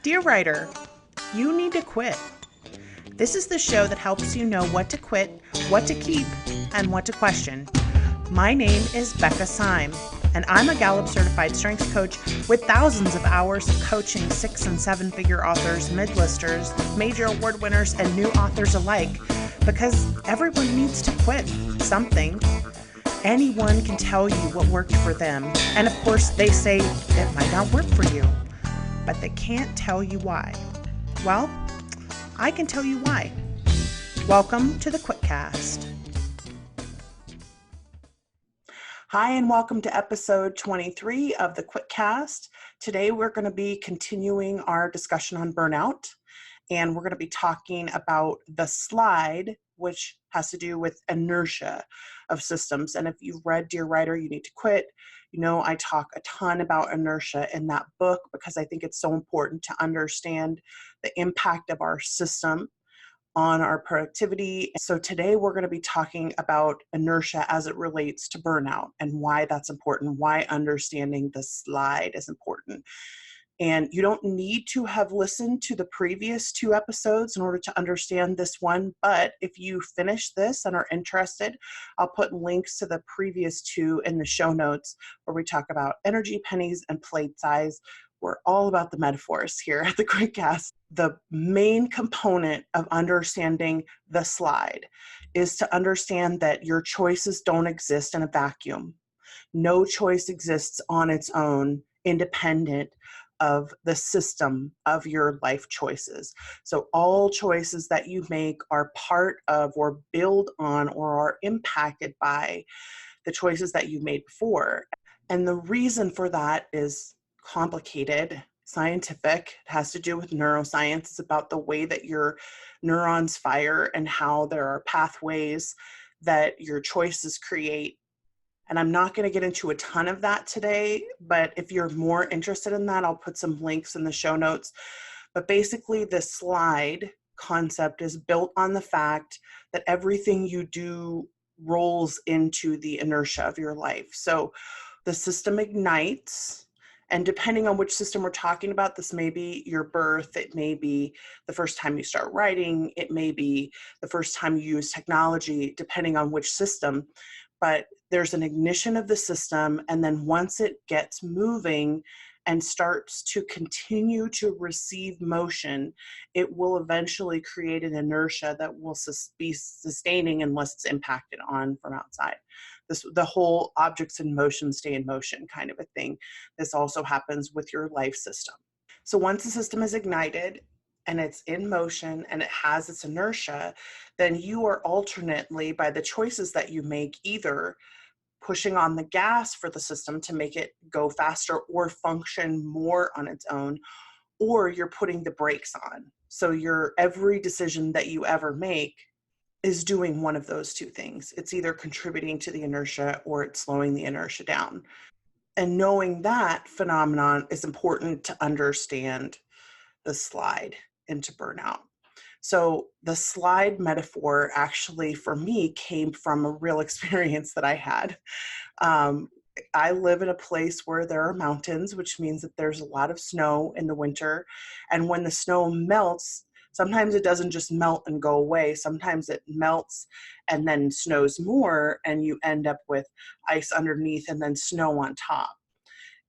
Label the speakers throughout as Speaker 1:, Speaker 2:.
Speaker 1: Dear writer, you need to quit. This is the show that helps you know what to quit, what to keep, and what to question. My name is Becca Syme, and I'm a Gallup certified strengths coach with thousands of hours of coaching 6- and 7-figure authors, mid-listers, major award winners, and new authors alike, because everyone needs to quit something. Anyone can tell you what worked for them, and of course they say it might not work for you, but they can't tell you why. Well, I can tell you why. Welcome to the QuitCast. Hi, and welcome to episode 23 of the QuitCast. Today we're going to be continuing our discussion on burnout, and we're going to be talking about the slide, which has to do with inertia of systems. And if you've read Dear Writer, You Need to Quit, you know I talk a ton about inertia in that book because I think it's so important to understand the impact of our system on our productivity. So today we're going to be talking about inertia as it relates to burnout and why that's important, why understanding the slide is important. And you don't need to have listened to the previous 2 episodes in order to understand this one, but if you finish this and are interested, I'll put links to the previous 2 in the show notes where we talk about energy pennies and plate size. We're all about the metaphors here at the QuitCast. The main component of understanding the slide is to understand that your choices don't exist in a vacuum. No choice exists on its own, independent of the system of your life choices. So all choices that you make are part of or build on or are impacted by the choices that you made before. And the reason for that is complicated, scientific. It has to do with neuroscience. It's about the way that your neurons fire and how there are pathways that your choices create. And I'm not going to get into a ton of that today, but if you're more interested in that, I'll put some links in the show notes. But basically, the slide concept is built on the fact that everything you do rolls into the inertia of your life. So the system ignites, and depending on which system we're talking about, this may be your birth, it may be the first time you start writing, it may be the first time you use technology, depending on which system. But there's an ignition of the system, and then once it gets moving and starts to continue to receive motion, it will eventually create an inertia that will be sustaining unless it's impacted on from outside. The whole objects in motion stay in motion kind of a thing. This also happens with your life system. So once the system is ignited and it's in motion and it has its inertia, then you are alternately, by the choices that you make, either pushing on the gas for the system to make it go faster or function more on its own, or you're putting the brakes on. So every decision that you ever make is doing one of those 2 things. It's either contributing to the inertia or it's slowing the inertia down. And knowing that phenomenon is important to understand the slide into burnout. So the slide metaphor actually for me came from a real experience that I had. I live in a place where there are mountains, which means that there's a lot of snow in the winter. And when the snow melts, sometimes it doesn't just melt and go away. Sometimes it melts and then snows more, and you end up with ice underneath and then snow on top.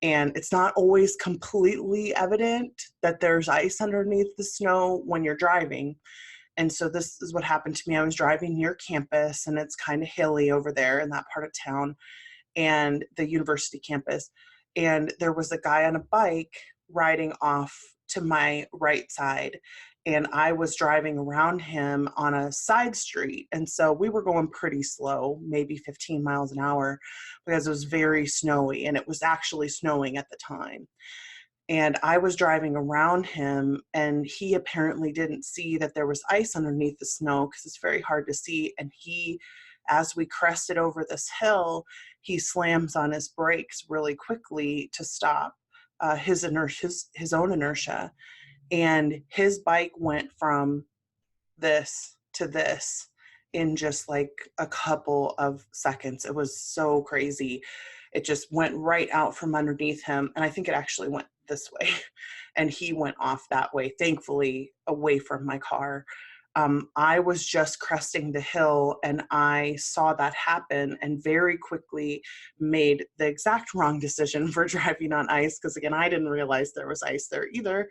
Speaker 1: And it's not always completely evident that there's ice underneath the snow when you're driving. And so this is what happened to me. I was driving near campus, and it's kind of hilly over there in that part of town, and the university campus. And there was a guy on a bike riding off to my right side, and I was driving around him on a side street. And so we were going pretty slow, maybe 15 miles an hour, because it was very snowy, and it was actually snowing at the time. And I was driving around him, and he apparently didn't see that there was ice underneath the snow because it's very hard to see. And as we crested over this hill, he slams on his brakes really quickly to stop his own inertia. And his bike went from this to this in just like a couple of seconds. It was so crazy. It just went right out from underneath him. And I think it actually went this way. And he went off that way, thankfully, away from my car. I was just cresting the hill and I saw that happen and very quickly made the exact wrong decision for driving on ice. Because again, I didn't realize there was ice there either.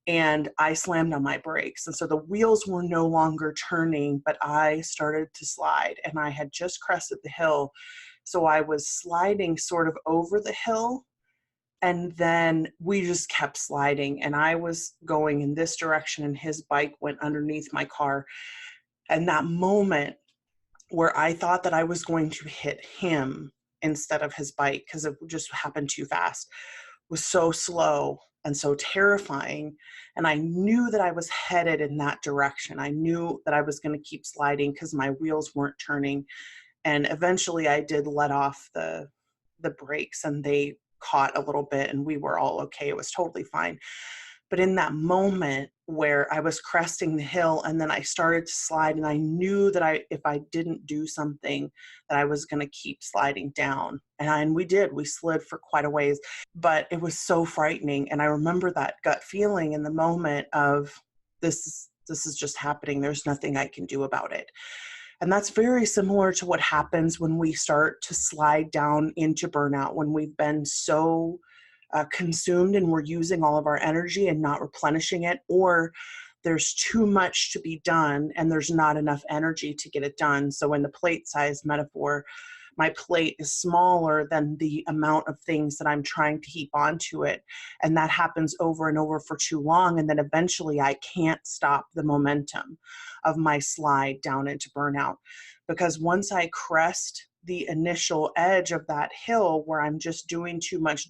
Speaker 1: And I slammed on my brakes. And so the wheels were no longer turning, but I started to slide and I had just crested the hill. So I was sliding sort of over the hill. And then we just kept sliding and I was going in this direction and his bike went underneath my car. And that moment where I thought that I was going to hit him instead of his bike, because it just happened too fast, was so slow and so terrifying. And I knew that I was headed in that direction. I knew that I was going to keep sliding because my wheels weren't turning. And eventually I did let off the brakes and they caught a little bit and we were all okay. It was totally fine. But in that moment where I was cresting the hill and then I started to slide and I knew that if I didn't do something that I was going to keep sliding down. And we did, we slid for quite a ways, but it was so frightening. And I remember that gut feeling in the moment of this is just happening. There's nothing I can do about it. And that's very similar to what happens when we start to slide down into burnout, when we've been so consumed and we're using all of our energy and not replenishing it, or there's too much to be done and there's not enough energy to get it done. So in the plate size metaphor, my plate is smaller than the amount of things that I'm trying to heap onto it. And that happens over and over for too long. And then eventually I can't stop the momentum of my slide down into burnout. Because once I crest the initial edge of that hill where I'm just doing too much,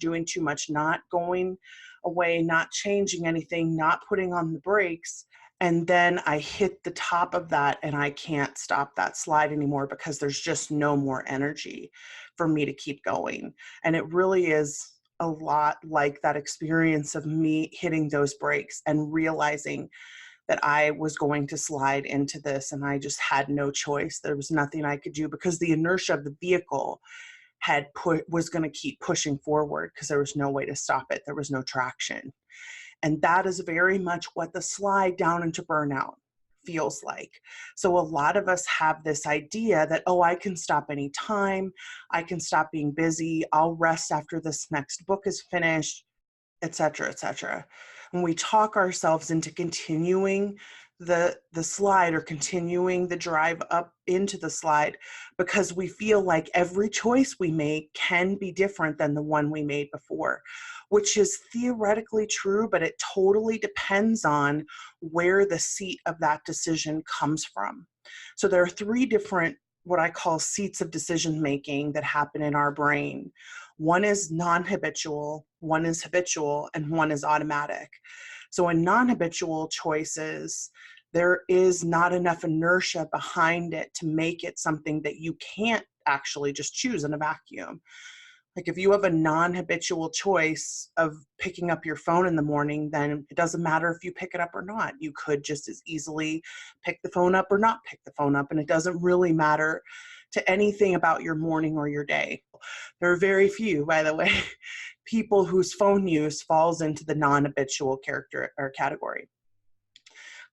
Speaker 1: not going away, not changing anything, not putting on the brakes, and then I hit the top of that and I can't stop that slide anymore because there's just no more energy for me to keep going. And it really is a lot like that experience of me hitting those brakes and realizing that I was going to slide into this and I just had no choice. There was nothing I could do because the inertia of the vehicle was going to keep pushing forward because there was no way to stop it. There was no traction. And that is very much what the slide down into burnout feels like. So a lot of us have this idea that, oh, I can stop anytime. I can stop being busy. I'll rest after this next book is finished, et cetera, et cetera. And we talk ourselves into continuing the slide or continuing the drive up into the slide because we feel like every choice we make can be different than the one we made before, which is theoretically true, but it totally depends on where the seat of that decision comes from. So there are three different, what I call seats of decision making that happen in our brain. One is non-habitual, one is habitual, and one is automatic. So in non-habitual choices, there is not enough inertia behind it to make it something that you can't actually just choose in a vacuum. Like if you have a non-habitual choice of picking up your phone in the morning, then it doesn't matter if you pick it up or not. You could just as easily pick the phone up or not pick the phone up, and it doesn't really matter to anything about your morning or your day. There are very few, by the way, people whose phone use falls into the non-habitual character or category.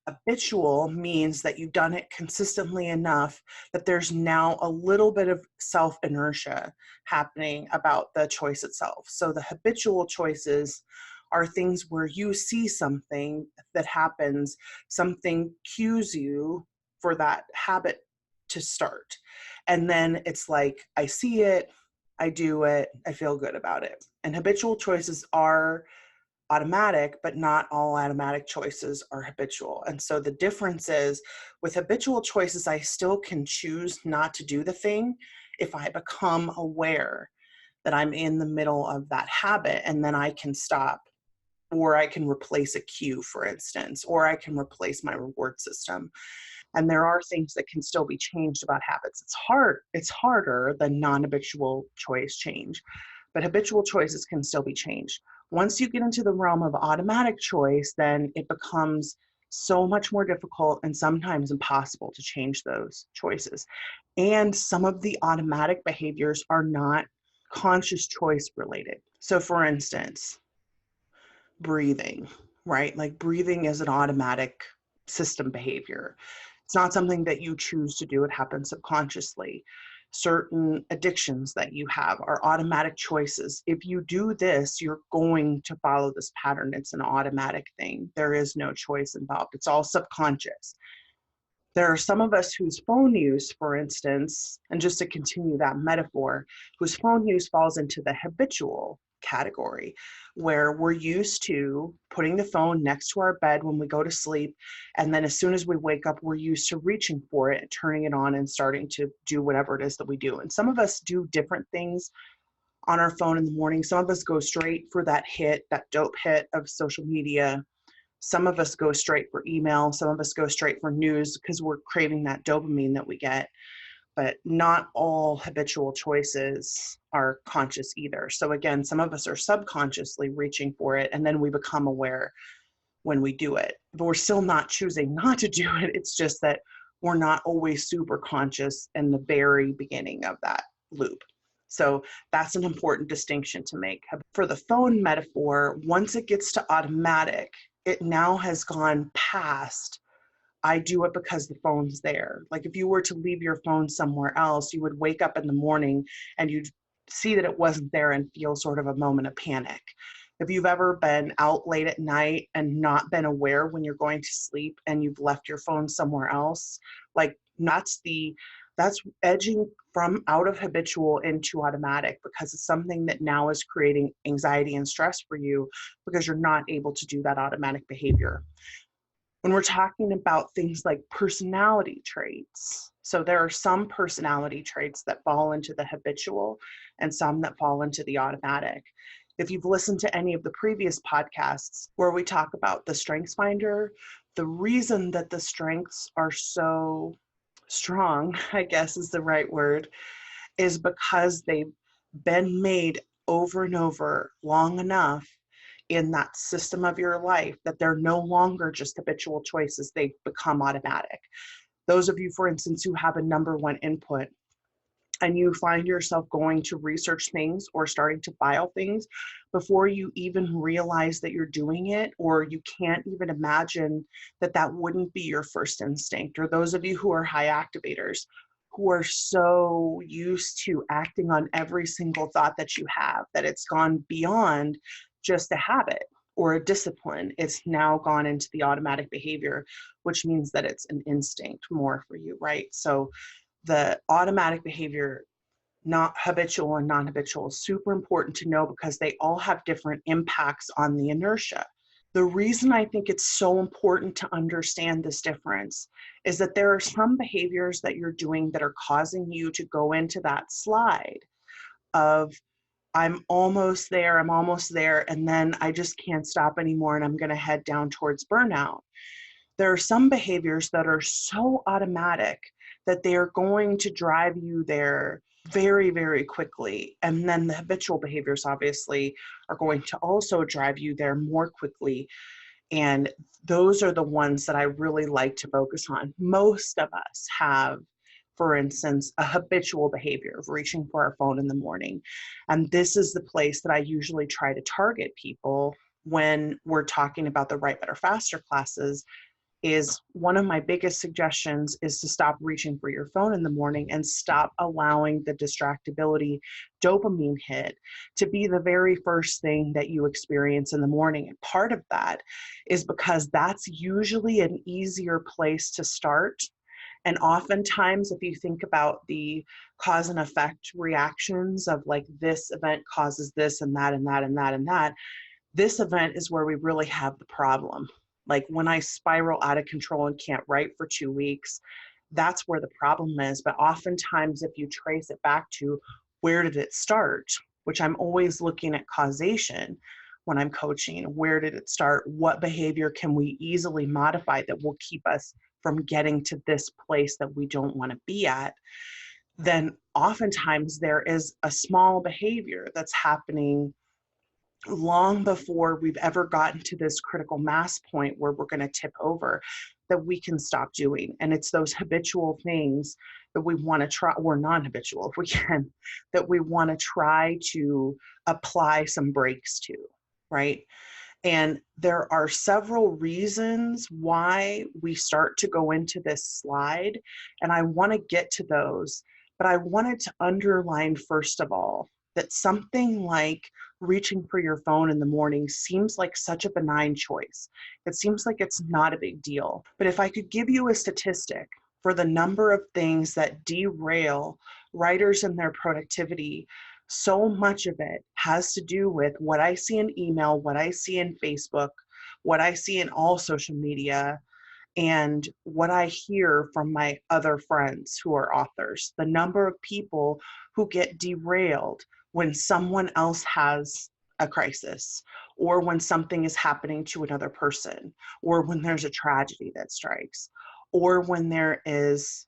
Speaker 1: Habitual means that you've done it consistently enough that there's now a little bit of self-inertia happening about the choice itself. So the habitual choices are things where you see something that happens, something cues you for that habit to start. And then it's like, I see it, I do it, I feel good about it. And habitual choices are automatic, but not all automatic choices are habitual. And so the difference is with habitual choices, I still can choose not to do the thing if I become aware that I'm in the middle of that habit, and then I can stop, or I can replace a cue, for instance, or I can replace my reward system. And there are things that can still be changed about habits. It's harder than non-habitual choice change, but habitual choices can still be changed. Once you get into the realm of automatic choice, then it becomes so much more difficult and sometimes impossible to change those choices. And some of the automatic behaviors are not conscious choice related. So for instance, breathing, right? Like breathing is an automatic system behavior. It's not something that you choose to do, it happens subconsciously. Certain addictions that you have are automatic choices. If you do this, you're going to follow this pattern. It's an automatic thing. There is no choice involved. It's all subconscious. There are some of us whose phone use, for instance, and just to continue that metaphor, whose phone use falls into the habitual category, where we're used to putting the phone next to our bed when we go to sleep. And then as soon as we wake up, we're used to reaching for it, turning it on, and starting to do whatever it is that we do. And some of us do different things on our phone in the morning. Some of us go straight for that hit, that dope hit of social media. Some of us go straight for email. Some of us go straight for news because we're craving that dopamine that we get. But not all habitual choices are conscious either. So again, some of us are subconsciously reaching for it, and then we become aware when we do it. But we're still not choosing not to do it. It's just that we're not always super conscious in the very beginning of that loop. So that's an important distinction to make. For the phone metaphor, once it gets to automatic, it now has gone past, I do it because the phone's there. Like if you were to leave your phone somewhere else, you would wake up in the morning and you'd see that it wasn't there and feel sort of a moment of panic. If you've ever been out late at night and not been aware when you're going to sleep and you've left your phone somewhere else, like that's edging from out of habitual into automatic, because it's something that now is creating anxiety and stress for you because you're not able to do that automatic behavior. When we're talking about things like personality traits, so there are some personality traits that fall into the habitual and some that fall into the automatic. If you've listened to any of the previous podcasts where we talk about the Strengths Finder, the reason that the strengths are so strong, I guess is the right word, is because they've been made over and over long enough in that system of your life that they're no longer just habitual choices, they've become automatic. Those of you, for instance, who have a number one input and you find yourself going to research things or starting to file things before you even realize that you're doing it, or you can't even imagine that that wouldn't be your first instinct, or those of you who are high activators who are so used to acting on every single thought that you have that it's gone beyond just a habit or a discipline. It's now gone into the automatic behavior, which means that it's an instinct more for you, right? So the automatic behavior, not habitual and non-habitual, is super important to know because they all have different impacts on the inertia. The reason I think it's so important to understand this difference is that there are some behaviors that you're doing that are causing you to go into that slide of, I'm almost there, and then I just can't stop anymore and I'm going to head down towards burnout. There are some behaviors that are so automatic that they are going to drive you there very, very quickly. And then the habitual behaviors obviously are going to also drive you there more quickly. And those are the ones that I really like to focus on. Most of us have, for instance, a habitual behavior of reaching for our phone in the morning. And this is the place that I usually try to target people when we're talking about the Write Better Faster classes. Is one of my biggest suggestions is to stop reaching for your phone in the morning and stop allowing the distractibility dopamine hit to be the very first thing that you experience in the morning. And part of that is because that's usually an easier place to start. And oftentimes, if you think about the cause and effect reactions of like this event causes this and that and that and that and that, this event is where we really have the problem. Like when I spiral out of control and can't write for 2 weeks, that's where the problem is. But oftentimes, if you trace it back to where did it start, which I'm always looking at causation when I'm coaching, where did it start? What behavior can we easily modify that will keep us from getting to this place that we don't want to be at? Then oftentimes there is a small behavior that's happening long before we've ever gotten to this critical mass point where we're going to tip over, that we can stop doing. And it's those habitual things that we want to try, or non-habitual if we can, that we want to try to apply some breaks to, right? And there are several reasons why we start to go into this slide, and I want to get to those. But I wanted to underline, first of all, that something like reaching for your phone in the morning seems like such a benign choice. It seems like it's not a big deal. But if I could give you a statistic for the number of things that derail writers in their productivity, so much of it has to do with what I see in email, what I see in Facebook, what I see in all social media, and what I hear from my other friends who are authors. The number of people who get derailed when someone else has a crisis, or when something is happening to another person, or when there's a tragedy that strikes, or when there is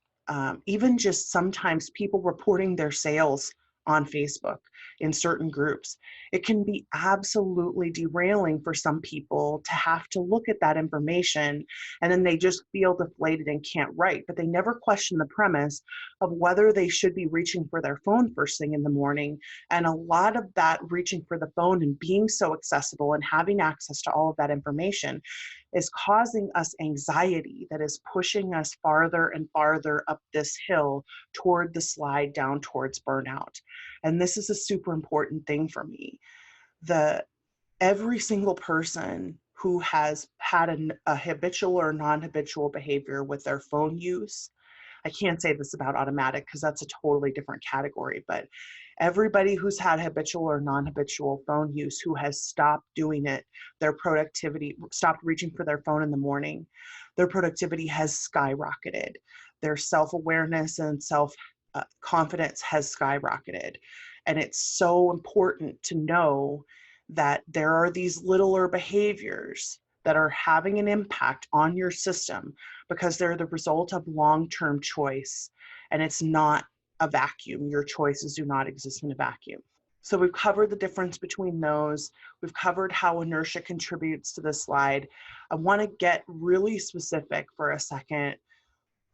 Speaker 1: even just sometimes people reporting their sales on Facebook in certain groups. It can be absolutely derailing for some people to have to look at that information, and then they just feel deflated and can't write. But they never question the premise of whether they should be reaching for their phone first thing in the morning. And a lot of that reaching for the phone and being so accessible and having access to all of that information is causing us anxiety that is pushing us farther and farther up this hill toward the slide down towards burnout. And this is a super important thing for me. Every single person who has had a habitual or non-habitual behavior with their phone use, I can't say this about automatic because that's a totally different category, but everybody who's had habitual or non-habitual phone use who has stopped doing it, their productivity, stopped reaching for their phone in the morning, their productivity has skyrocketed. Their self-awareness and self-confidence has skyrocketed. And it's so important to know that there are these littler behaviors that are having an impact on your system because they're the result of long-term choice, and it's not a vacuum. Your choices do not exist in a vacuum. So we've covered the difference between those. We've covered how inertia contributes to the slide. I want to get really specific for a second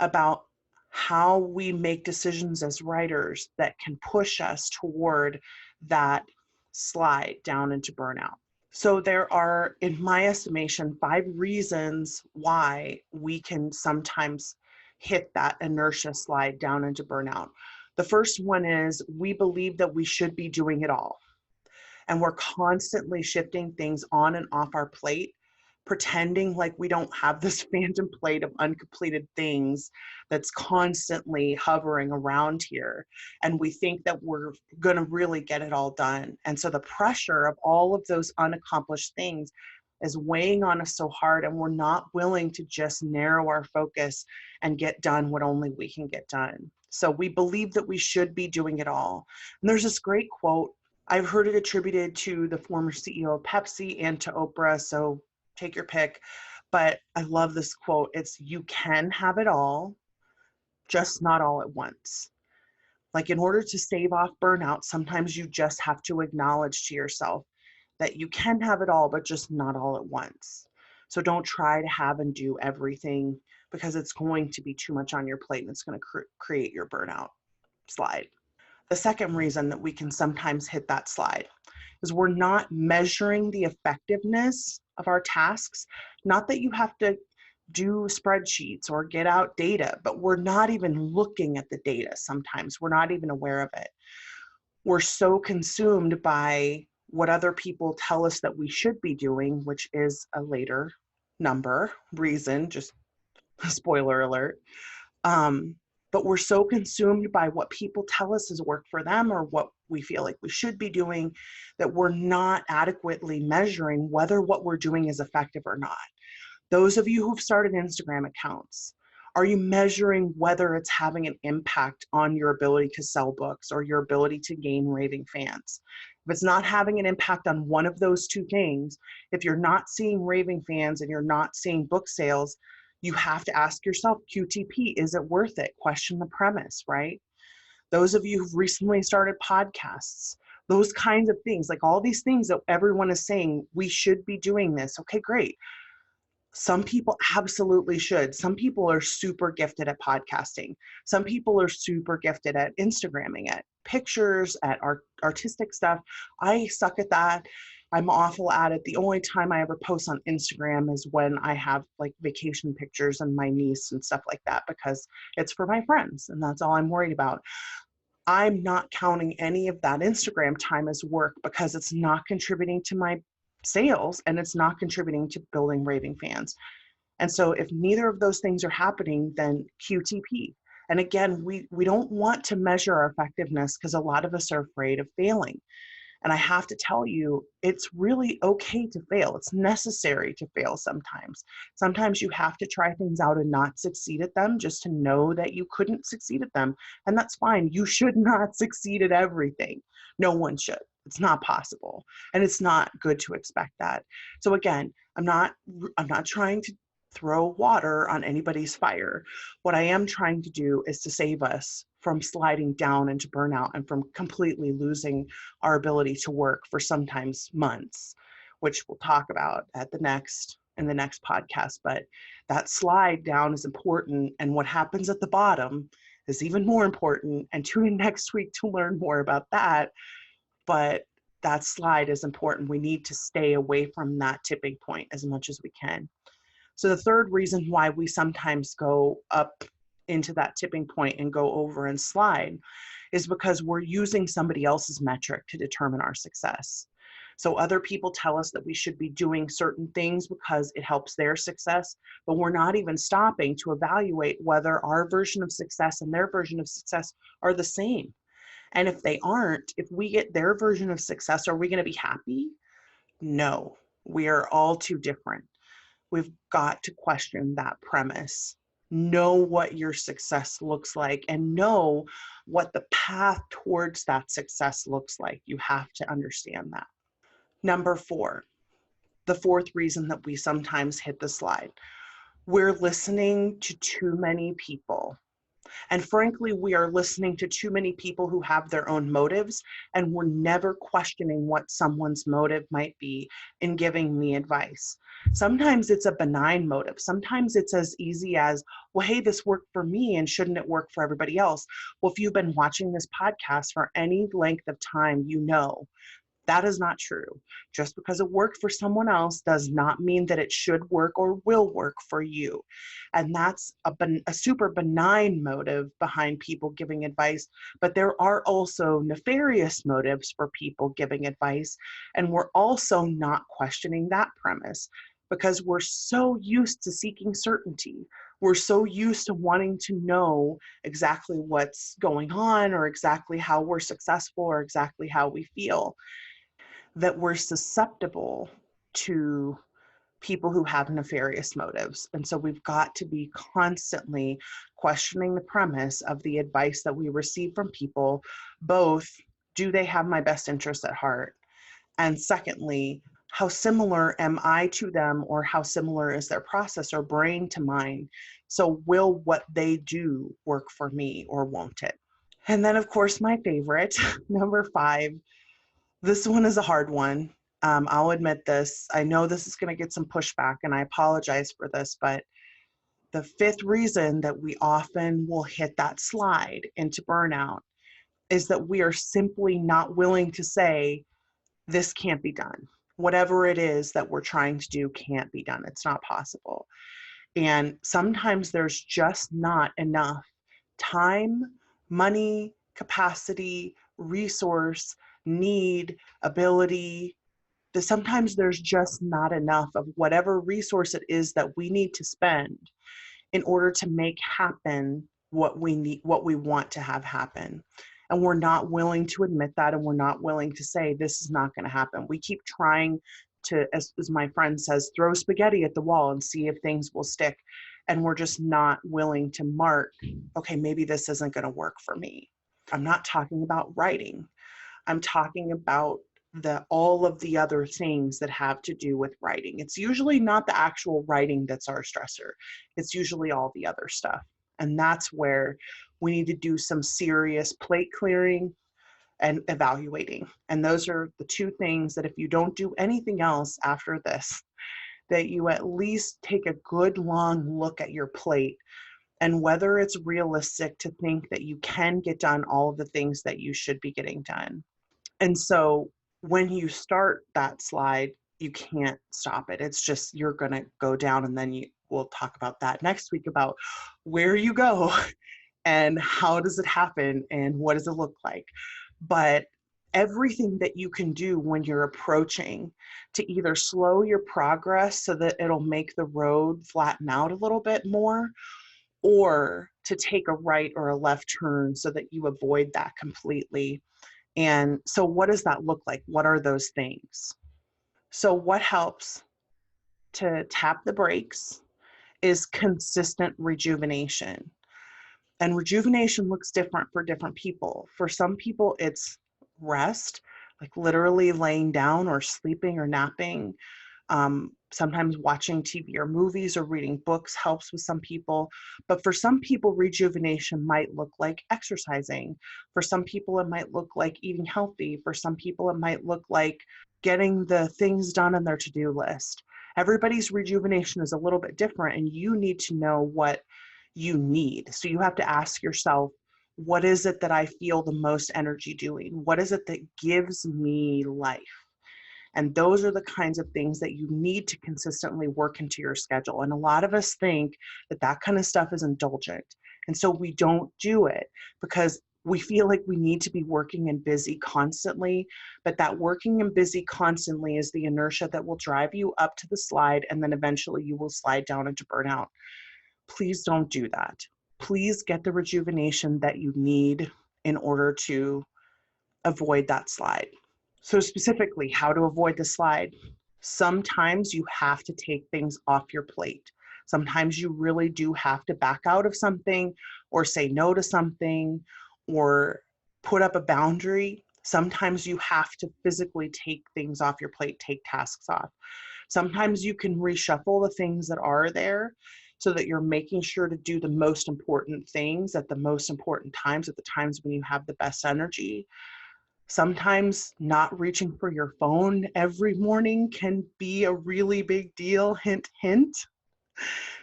Speaker 1: about how we make decisions as writers that can push us toward that slide down into burnout. So there are, in my estimation, 5 reasons why we can sometimes hit that inertia slide down into burnout. The first one is we believe that we should be doing it all. And we're constantly shifting things on and off our plate, pretending like we don't have this phantom plate of uncompleted things that's constantly hovering around here. And we think that we're going to really get it all done. And so the pressure of all of those unaccomplished things is weighing on us so hard, and we're not willing to just narrow our focus and get done what only we can get done. So we believe that we should be doing it all. And there's this great quote. I've heard it attributed to the former CEO of Pepsi and to Oprah, so take your pick. But I love this quote. It's, "You can have it all, just not all at once." Like, in order to stave off burnout, sometimes you just have to acknowledge to yourself that you can have it all, but just not all at once. So don't try to have and do everything, because it's going to be too much on your plate and it's going to create your burnout slide. The second reason that we can sometimes hit that slide is we're not measuring the effectiveness of our tasks. Not that you have to do spreadsheets or get out data, but we're not even looking at the data sometimes. We're not even aware of it. We're so consumed by what other people tell us that we should be doing, which is a later reason, just spoiler alert. But we're so consumed by what people tell us has worked for them or what we feel like we should be doing that we're not adequately measuring whether what we're doing is effective or not. Those of you who've started Instagram accounts, are you measuring whether it's having an impact on your ability to sell books or your ability to gain raving fans? If it's not having an impact on one of those two things, if you're not seeing raving fans and you're not seeing book sales, you have to ask yourself, QTP, is it worth it? Question the premise, right? Those of you who've recently started podcasts, those kinds of things, like all these things that everyone is saying, we should be doing this. Okay, great. Some people absolutely should. Some people are super gifted at podcasting. Some people are super gifted at Instagramming, at pictures, at artistic stuff. I suck at that. I'm awful at it. The only time I ever post on Instagram is when I have like vacation pictures and my niece and stuff like that, because it's for my friends and that's all I'm worried about. I'm not counting any of that Instagram time as work because it's not contributing to my sales and it's not contributing to building raving fans. And so if neither of those things are happening, then QTP. And again, we don't want to measure our effectiveness because a lot of us are afraid of failing. And I have to tell you, it's really okay to fail. It's necessary to fail sometimes. Sometimes you have to try things out and not succeed at them just to know that you couldn't succeed at them. And that's fine. You should not succeed at everything. No one should. It's not possible. And it's not good to expect that. So again, I'm not trying to throw water on anybody's fire. What I am trying to do is to save us from sliding down into burnout and from completely losing our ability to work for sometimes months, which we'll talk about in the next podcast. But that slide down is important, and what happens at the bottom is even more important. And tune in next week to learn more about that. But that slide is important. We need to stay away from that tipping point as much as we can. So the third reason why we sometimes go up into that tipping point and go over and slide is because we're using somebody else's metric to determine our success. So other people tell us that we should be doing certain things because it helps their success, but we're not even stopping to evaluate whether our version of success and their version of success are the same. And if they aren't, if we get their version of success, are we going to be happy? No, we are all too different. We've got to question that premise. Know what your success looks like and know what the path towards that success looks like. You have to understand that. Number 4, the fourth reason that we sometimes hit the slide. We're listening to too many people. And frankly, we are listening to too many people who have their own motives, and we're never questioning what someone's motive might be in giving me advice. Sometimes it's a benign motive. Sometimes it's as easy as, well, hey, this worked for me, and shouldn't it work for everybody else? Well, if you've been watching this podcast for any length of time, you know that is not true. Just because it worked for someone else does not mean that it should work or will work for you. And that's a super benign motive behind people giving advice. But there are also nefarious motives for people giving advice. And we're also not questioning that premise because we're so used to seeking certainty. We're so used to wanting to know exactly what's going on or exactly how we're successful or exactly how we feel, that we're susceptible to people who have nefarious motives. And so we've got to be constantly questioning the premise of the advice that we receive from people. Both, do they have my best interest at heart? And secondly, how similar am I to them, or how similar is their process or brain to mine? So will what they do work for me or won't it? And then of course, my favorite, number 5, this one is a hard one. I'll admit this. I know this is going to get some pushback, and I apologize for this, but the 5th reason that we often will hit that slide into burnout is that we are simply not willing to say, this can't be done. Whatever it is that we're trying to do can't be done. It's not possible. And sometimes there's just not enough time, money, capacity, resource, need, ability. Sometimes there's just not enough of whatever resource it is that we need to spend in order to make happen what we need, what we want to have happen. And we're not willing to admit that, and we're not willing to say, this is not going to happen. We keep trying to, as my friend says, throw spaghetti at the wall and see if things will stick. And we're just not willing to mark, okay, maybe this isn't going to work for me. I'm not talking about writing. I'm talking about all of the other things that have to do with writing. It's usually not the actual writing that's our stressor. It's usually all the other stuff. And that's where we need to do some serious plate clearing and evaluating. And those are the 2 things that if you don't do anything else after this, that you at least take a good long look at your plate and whether it's realistic to think that you can get done all of the things that you should be getting done. And so when you start that slide, you can't stop it. It's just you're going to go down, and then we'll talk about that next week about where you go and how does it happen and what does it look like. But everything that you can do when you're approaching to either slow your progress so that it'll make the road flatten out a little bit more, or to take a right or a left turn so that you avoid that completely. And so what does that look like? What are those things? So what helps to tap the brakes is consistent rejuvenation. And rejuvenation looks different for different people. For some people, it's rest, like literally laying down or sleeping or napping. Sometimes watching TV or movies or reading books helps with some people. But for some people, rejuvenation might look like exercising. For some people, it might look like eating healthy. For some people, it might look like getting the things done on their to-do list. Everybody's rejuvenation is a little bit different, and you need to know what you need. So you have to ask yourself, what is it that I feel the most energy doing? What is it that gives me life? And those are the kinds of things that you need to consistently work into your schedule. And a lot of us think that that kind of stuff is indulgent. And so we don't do it because we feel like we need to be working and busy constantly. But that working and busy constantly is the inertia that will drive you up to the slide, and then eventually you will slide down into burnout. Please don't do that. Please get the rejuvenation that you need in order to avoid that slide. So specifically, how to avoid the slide. Sometimes you have to take things off your plate. Sometimes you really do have to back out of something or say no to something or put up a boundary. Sometimes you have to physically take things off your plate, take tasks off. Sometimes you can reshuffle the things that are there so that you're making sure to do the most important things at the most important times, at the times when you have the best energy. Sometimes not reaching for your phone every morning can be a really big deal. Hint, hint.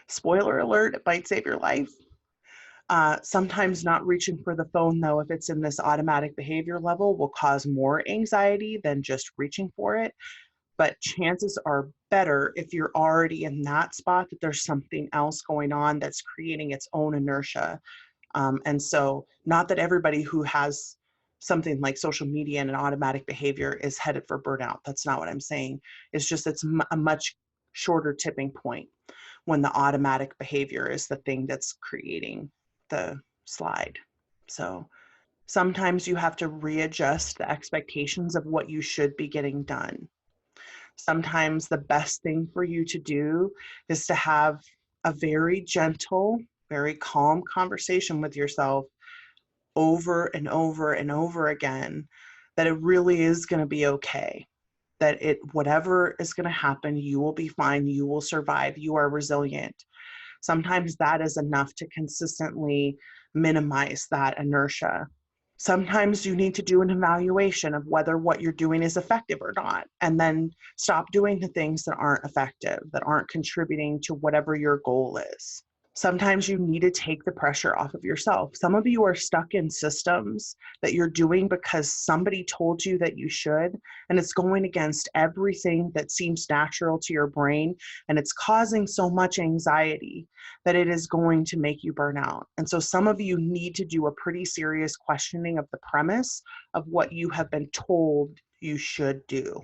Speaker 1: Spoiler alert, it might save your life. Sometimes not reaching for the phone, though, if it's in this automatic behavior level, will cause more anxiety than just reaching for it. But chances are better if you're already in that spot that there's something else going on that's creating its own inertia. And so not that everybody who has something like social media and an automatic behavior is headed for burnout. That's not what I'm saying. It's just it's a much shorter tipping point when the automatic behavior is the thing that's creating the slide. So sometimes you have to readjust the expectations of what you should be getting done. Sometimes the best thing for you to do is to have a very gentle, very calm conversation with yourself over and over and over again, that it really is going to be okay, that whatever is going to happen, you will be fine, you will survive, you are resilient. Sometimes that is enough to consistently minimize that inertia. Sometimes you need to do an evaluation of whether what you're doing is effective or not, and then stop doing the things that aren't effective, that aren't contributing to whatever your goal is. Sometimes you need to take the pressure off of yourself. Some of you are stuck in systems that you're doing because somebody told you that you should, and it's going against everything that seems natural to your brain, and it's causing so much anxiety that it is going to make you burn out. And so some of you need to do a pretty serious questioning of the premise of what you have been told you should do.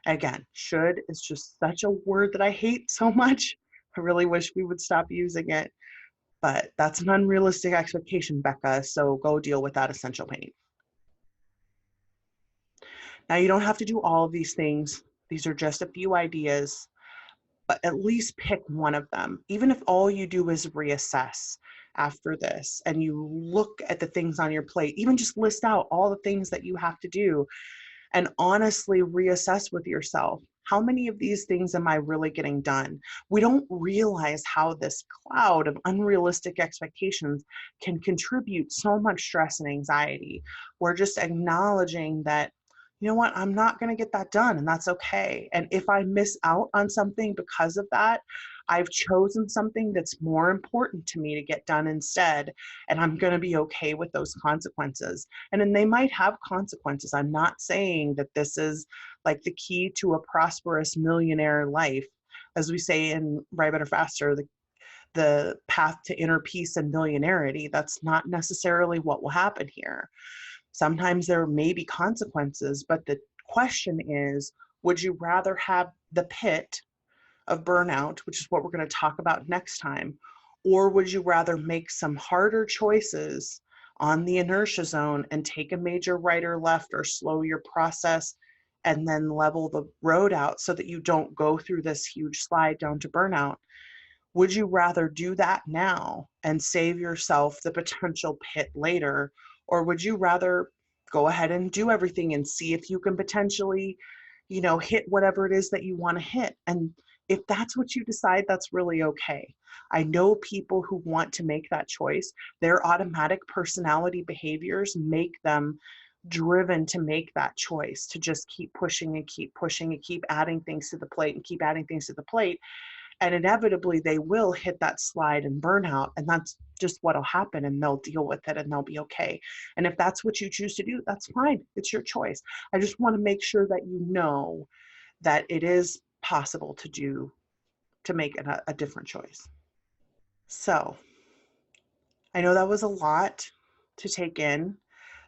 Speaker 1: Again, should is just such a word that I hate so much. I really wish we would stop using it. But that's an unrealistic expectation, Becca, so go deal with that essential pain. Now, you don't have to do all of these things. These are just a few ideas, but at least pick one of them. Even if all you do is reassess after this and you look at the things on your plate, even just list out all the things that you have to do and honestly reassess with yourself. How many of these things am I really getting done? We don't realize how this cloud of unrealistic expectations can contribute so much stress and anxiety. We're just acknowledging that you know what, I'm not going to get that done, and that's okay. And if I miss out on something because of that, I've chosen something that's more important to me to get done instead, and I'm going to be okay with those consequences. And then they might have consequences. I'm not saying that this is like the key to a prosperous millionaire life. As we say in Right Better Faster, the path to inner peace and millionarity, that's not necessarily what will happen here. Sometimes there may be consequences, but the question is, would you rather have the pit of burnout, which is what we're going to talk about next time, or would you rather make some harder choices on the inertia zone and take a major right or left or slow your process and then level the road out so that you don't go through this huge slide down to burnout? Would you rather do that now and save yourself the potential pit later? Or would you rather go ahead and do everything and see if you can potentially, hit whatever it is that you want to hit? And if that's what you decide, that's really okay. I know people who want to make that choice. Their automatic personality behaviors make them driven to make that choice, to just keep pushing and keep pushing and keep adding things to the plate and keep adding things to the plate. And inevitably they will hit that slide and burnout, and that's just what'll happen, and they'll deal with it and they'll be okay. And if that's what you choose to do, that's fine. It's your choice. I just want to make sure that you know that it is possible to make a different choice. So I know that was a lot to take in.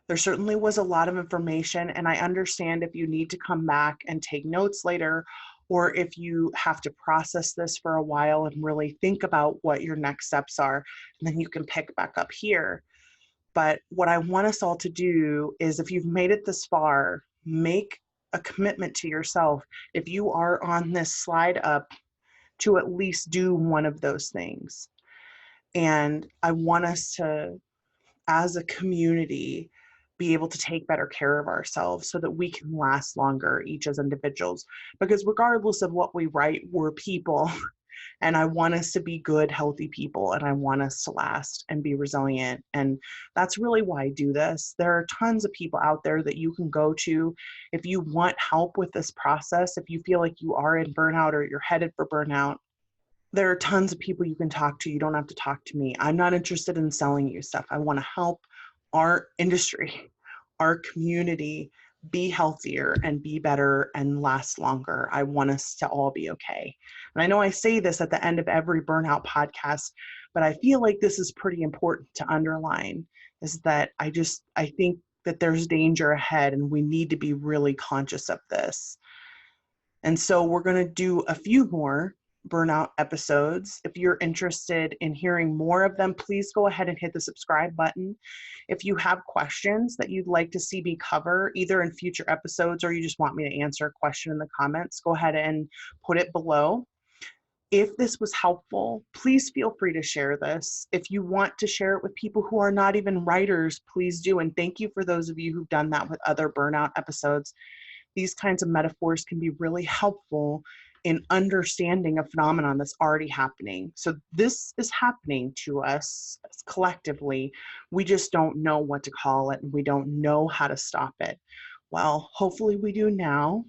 Speaker 1: There certainly was a lot of information, and I understand if you need to come back and take notes later, or if you have to process this for a while and really think about what your next steps are, and then you can pick back up here. But what I want us all to do is, if you've made it this far, make a commitment to yourself. If you are on this slide up, to at least do one of those things. And I want us to, as a community, be able to take better care of ourselves so that we can last longer, each as individuals. Because regardless of what we write, we're people. And I want us to be good, healthy people. And I want us to last and be resilient. And that's really why I do this. There are tons of people out there that you can go to if you want help with this process. If you feel like you are in burnout or you're headed for burnout, there are tons of people you can talk to. You don't have to talk to me. I'm not interested in selling you stuff. I want to help our industry, our community be healthier and be better and last longer. I want us to all be okay. And I know I say this at the end of every burnout podcast, but I feel like this is pretty important to underline, is that I think that there's danger ahead and we need to be really conscious of this. And so we're going to do a few more burnout episodes. If you're interested in hearing more of them, please go ahead and hit the subscribe button. If you have questions that you'd like to see me cover, either in future episodes or you just want me to answer a question in the comments, go ahead and put it below. If this was helpful, please feel free to share this. If you want to share it with people who are not even writers, please do. And thank you for those of you who've done that with other burnout episodes. These kinds of metaphors can be really helpful in understanding a phenomenon that's already happening. So this is happening to us collectively. We just don't know what to call it, and we don't know how to stop it. Well, hopefully we do now.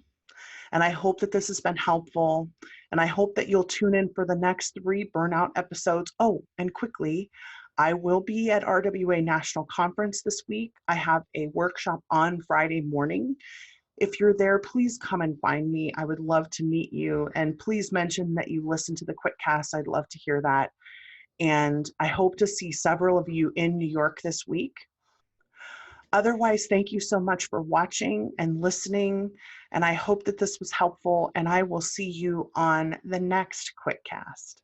Speaker 1: And I hope that this has been helpful. And I hope that you'll tune in for the next 3 burnout episodes. Oh, and quickly, I will be at RWA National Conference this week. I have a workshop on Friday morning. If you're there, please come and find me. I would love to meet you. And please mention that you listen to the QuitCast. I'd love to hear that. And I hope to see several of you in New York this week. Otherwise, thank you so much for watching and listening. And I hope that this was helpful. And I will see you on the next QuitCast.